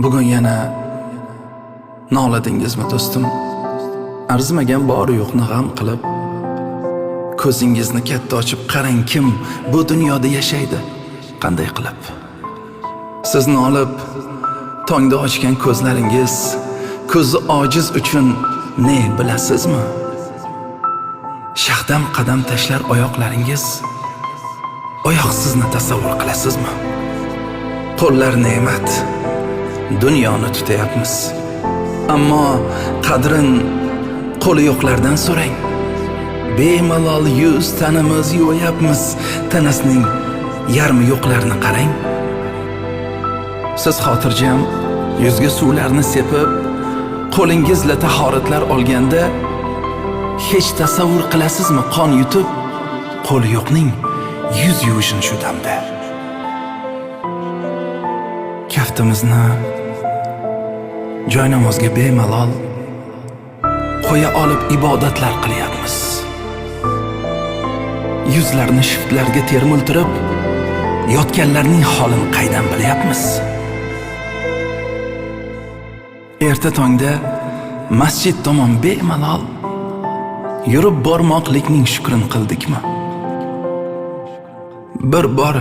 Bugun yana noladingizmi do'stim? Arzimagan bor yo'qni g'am qilib, ko'zingizni katta ochib qarang, kim bu dunyoda yashaydi, qanday qilib. Sizni olib tongda ochgan ko'zlaringiz, ko'zi ojiz uchun ne bilasizmi? Shahdam qadam tashlar oyoqlaringiz, oyoqsizni tasavvur qilasizmi? Qo'llar ne'mat, dunyoni tutayapmiz, ammo qadrin qo'li yo'qlardan so'rang. Bemalol yuz tanimiz yuvayapmiz, tanasining yarmi yo'qlarini qarang. Siz xotirjam yuzga suvlarni sepib, qo'lingizla tahoratlar olganda hech tasavvur qilasizmi qon yutib, qo'li yo'qning yuz yuvishini shu damda? Kaftimizni joynamozga bemalol qo'ya olib ibodatlar qilyapmiz. Yuzlarni shiftlarga termultirib, yotganlarning holini qaydan bilyapmiz? Erta tongda masjid tomon bemalol yurib bormoqlikning shukrini qildikmi? Bir bor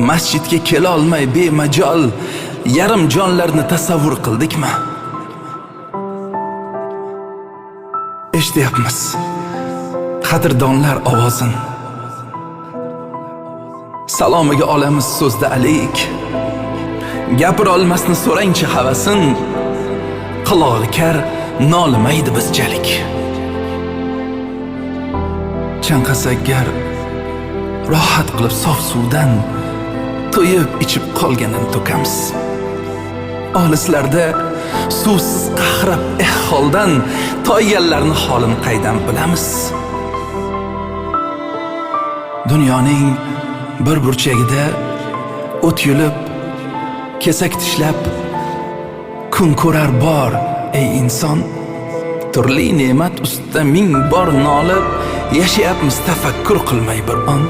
masjidga kela olmay bemajol yarim jonlarni tasavvur qildikmi? Eshityapmiz qadrdonlar ovozin, salomiga olamiz so'zda alik. Gapira olmasni so'rangchi havasin, qulog'i kar nolimaydi bizchalik. Chanqasak gar rohat qilib sof suvdan to'yib ichib qolganini to'kamiz. Olislarda suvsiz qahrab holdan toyganlarni holini qaydan bilamiz? Dunyoning bir burchagida o't yulib, kesak tishlab, kun ko'rar bor ey inson. Turli ne'mat ustida ming bor nolib, yashayapmiz tafakkur qilmay bir on.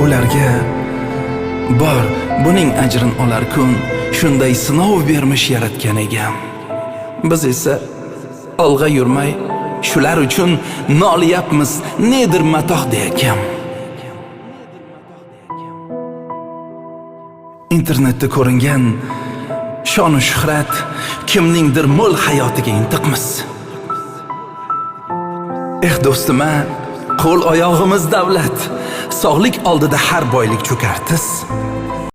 Ularga bor buning ajrin olar kun, shunday sinov bermish yaratgan egam. Biz esa olg'a yurmay, shular uchun nolyapmiz, nedir matoh deyakam. Internetda ko'ringan shon-u shuhrat kimningdir mo'l hayotiga intiqmiz. Do'stim, qo'l oyog'imiz davlat, sog'lik oldida har boylik cho'kartiz.